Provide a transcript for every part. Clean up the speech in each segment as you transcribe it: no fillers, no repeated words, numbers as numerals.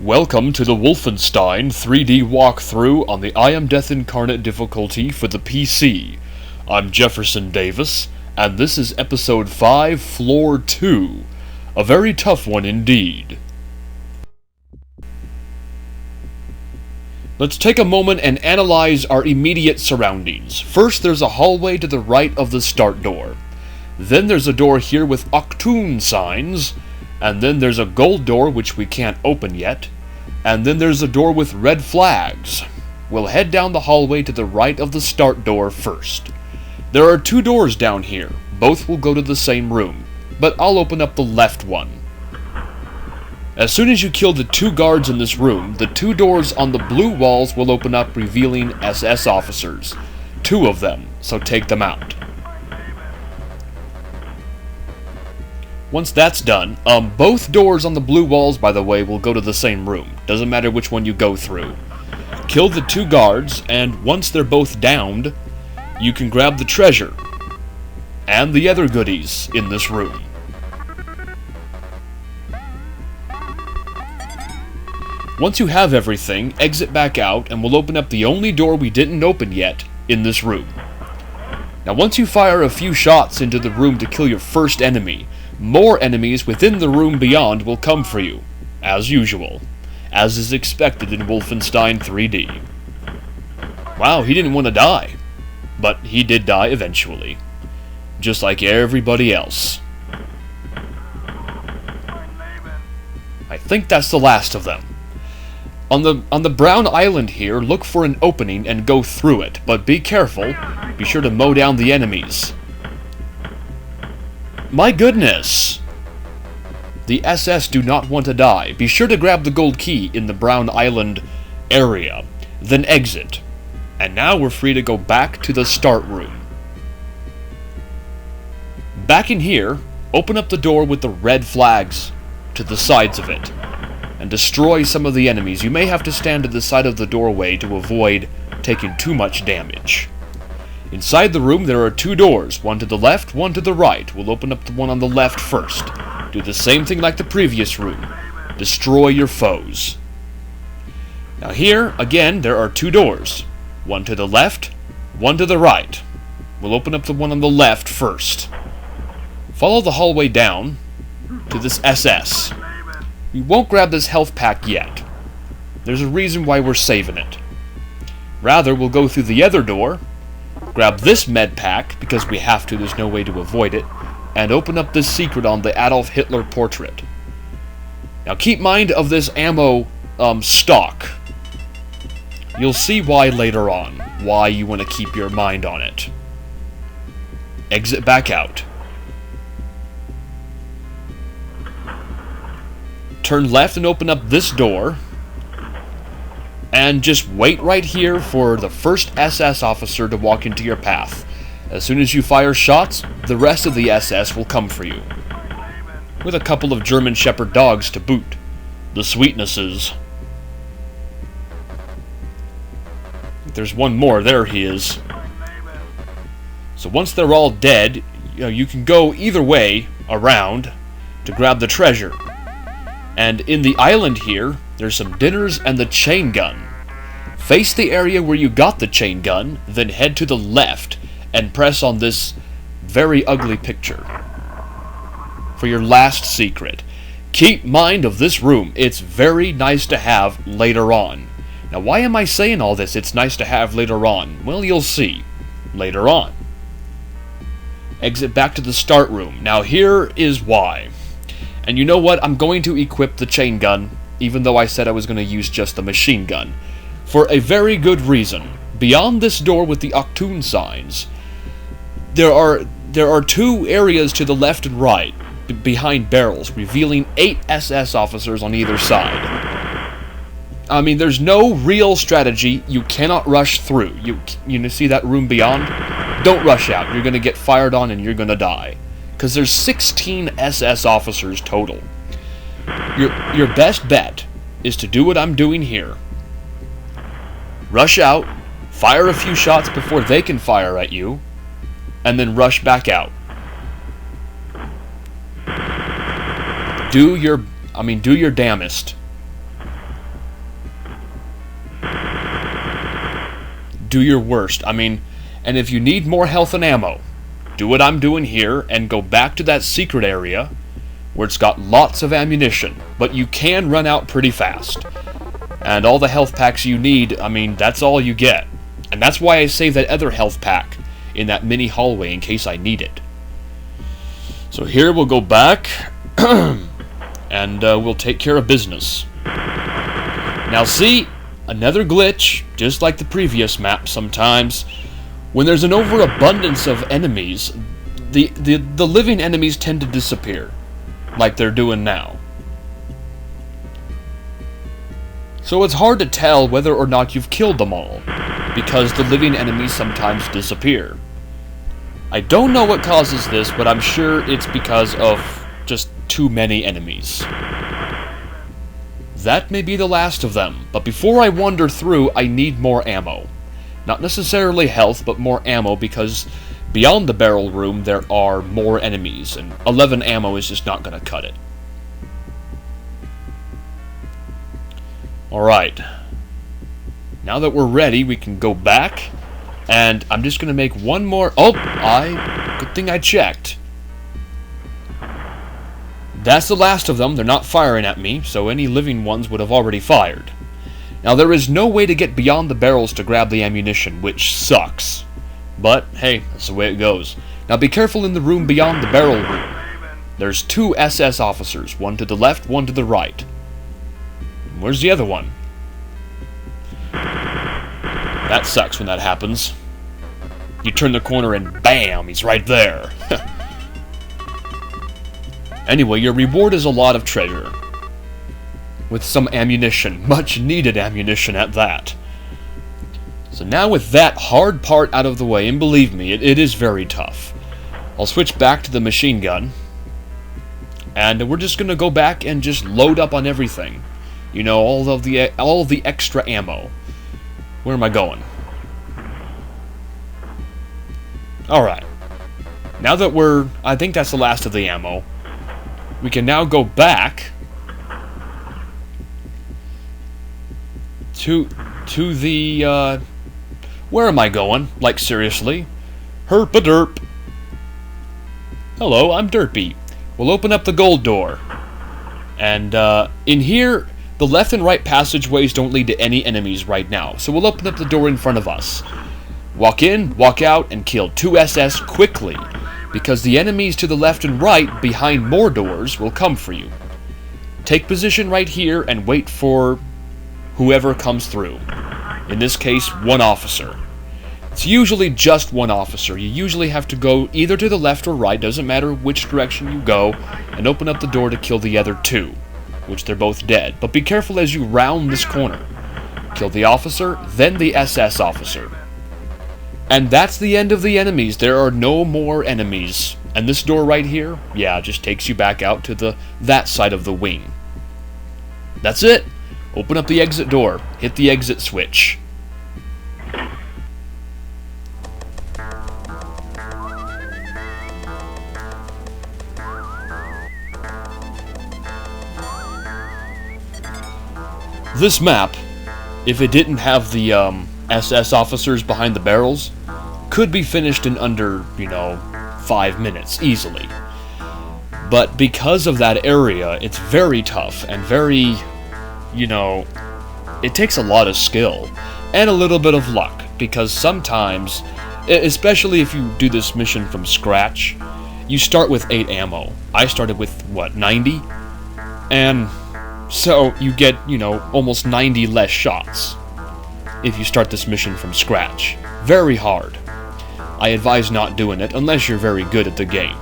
Welcome to the Wolfenstein 3D walkthrough on the I Am Death Incarnate difficulty for the PC. I'm Jefferson Davis, and this is Episode 5, Floor 2. A very tough one indeed. Let's take a moment and analyze our immediate surroundings. First, there's a hallway to the right of the start door. Then there's a door here with Octoon signs. And then there's a gold door which we can't open yet. And then there's a door with red flags. We'll head down the hallway to the right of the start door first. There are two doors down here. Both will go to the same room, but I'll open up the left one. As soon as you kill the two guards in this room, the two doors on the blue walls will open up, revealing SS officers. Two of them, so take them out. Once that's done, both doors on the blue walls, by the way, will go to the same room. Doesn't matter which one you go through. Kill the two guards, and once they're both downed, you can grab the treasure and the other goodies in this room. Once you have everything, exit back out, and we'll open up the only door we didn't open yet in this room. Now, once you fire a few shots into the room to kill your first enemy, more enemies within the room beyond will come for you, as usual, as is expected in Wolfenstein 3D. Wow, he didn't want to die, but he did die eventually, just like everybody else. I think that's the last of them. On the brown island here, look for an opening and go through it, but be careful, be sure to mow down the enemies. My goodness! The SS do not want to die. Be sure to grab the gold key in the brown island area, then exit. And now we're free to go back to the start room. Back in here, open up the door with the red flags to the sides of it, and destroy some of the enemies. You may have to stand at the side of the doorway to avoid taking too much damage. Inside the room there are two doors, one to the left, one to the right. We'll open up the one on the left first. Do the same thing like the previous room. Destroy your foes. Now here, again, there are two doors. One to the left, one to the right. We'll open up the one on the left first. Follow the hallway down to this SS. We won't grab this health pack yet. There's a reason why we're saving it. Rather, we'll go through the other door, grab this med pack, because we have to, there's no way to avoid it, and open up this secret on the Adolf Hitler portrait. Now keep mind of this ammo stock. You'll see why later on, why you want to keep your mind on it. Exit back out. Turn left and open up this door. And just wait right here for the first SS officer to walk into your path. As soon as you fire shots, the rest of the SS will come for you. With a couple of German Shepherd dogs to boot. The sweetnesses. There's one more, there he is. So once they're all dead, you can go either way around to grab the treasure. And in the island here, there's some dinners and the chain gun. Face the area where you got the chain gun, then head to the left and press on this very ugly picture for your last secret. Keep mind of this room. It's very nice to have later on. Now, why am I saying all this? It's nice to have later on. Well, you'll see later on. Exit back to the start room. Now, here is why. And you know what? I'm going to equip the chain gun, even though I said I was going to use just the machine gun, for a very good reason. Beyond this door with the Octoon signs, there are two areas to the left and right, behind barrels, revealing 8 SS officers on either side. I mean, there's no real strategy. You cannot rush through. You see that room beyond? Don't rush out. You're going to get fired on and you're going to die. Because there's 16 SS officers total. Your best bet is to do what I'm doing here. Rush out, fire a few shots before they can fire at you, and then rush back out. Do your damnest. do your worst. I mean, and if you need more health and ammo, do what I'm doing here and go back to that secret area where it's got lots of ammunition, but you can run out pretty fast. And all the health packs you need, I mean, that's all you get. And that's why I saved that other health pack in that mini hallway in case I need it. So here we'll go back and we'll take care of business. Now see, another glitch, just like the previous map sometimes. When there's an overabundance of enemies, the living enemies tend to disappear, like they're doing now. So it's hard to tell whether or not you've killed them all, because the living enemies sometimes disappear. I don't know what causes this, but I'm sure it's because of just too many enemies. That may be the last of them, but before I wander through, I need more ammo. Not necessarily health, but more ammo, because beyond the barrel room there are more enemies, and 11 ammo is just not going to cut it. Alright. Now that we're ready, we can go back, and I'm just going to make one more... Oh! Good thing I checked. That's the last of them. They're not firing at me, so any living ones would have already fired. Now, there is no way to get beyond the barrels to grab the ammunition, which sucks. But, hey, that's the way it goes. Now, be careful in the room beyond the barrel room. There's 2 SS officers, one to the left, one to the right. Where's the other one? That sucks when that happens. You turn the corner and bam, he's right there. Anyway, your reward is a lot of treasure. With some ammunition, much needed ammunition at that. So now with that hard part out of the way, and believe me, it is very tough, I'll switch back to the machine gun, and we're just gonna go back and just load up on everything. You know, all of the extra ammo. Where am I going? Alright. Now that I think that's the last of the ammo, we can now go back to the, where am I going? Like, seriously? Herp-a-derp. Hello, I'm Derpy. We'll open up the gold door. And, in here, the left and right passageways don't lead to any enemies right now, so we'll open up the door in front of us. Walk in, walk out, and kill 2 SS quickly, because the enemies to the left and right, behind more doors, will come for you. Take position right here and wait for whoever comes through. In this case, 1 officer. It's usually just 1 officer. You usually have to go either to the left or right, doesn't matter which direction you go, and open up the door to kill the other 2, which they're both dead. But be careful as you round this corner. Kill the officer, then the SS officer. And that's the end of the enemies. There are no more enemies. And this door right here, yeah, just takes you back out to that side of the wing. That's it. Open up the exit door. Hit the exit switch. This map, if it didn't have the SS officers behind the barrels, could be finished in under, 5 minutes, easily. But because of that area, it's very tough and very, it takes a lot of skill and a little bit of luck, because sometimes, especially if you do this mission from scratch, you start with 8 ammo. I started with, 90? And so you get, almost 90 less shots if you start this mission from scratch. Very hard. I advise not doing it unless you're very good at the game.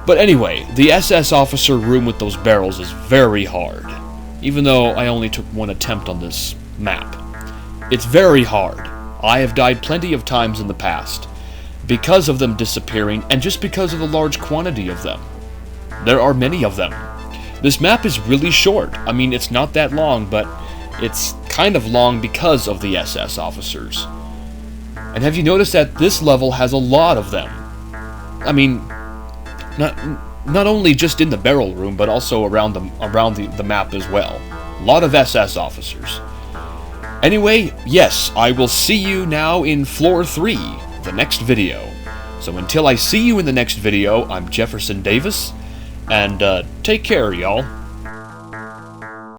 But anyway, the SS officer room with those barrels is very hard. Even though I only took 1 attempt on this map. It's very hard. I have died plenty of times in the past because of them disappearing and just because of the large quantity of them. There are many of them. This map is really short. I mean, it's not that long, but it's kind of long because of the SS officers. And have you noticed that this level has a lot of them? I mean, not only just in the barrel room, but also around the map as well. A lot of SS officers. Anyway, yes, I will see you now in Floor 3, the next video. So until I see you in the next video, I'm Jefferson Davis, and take care, y'all.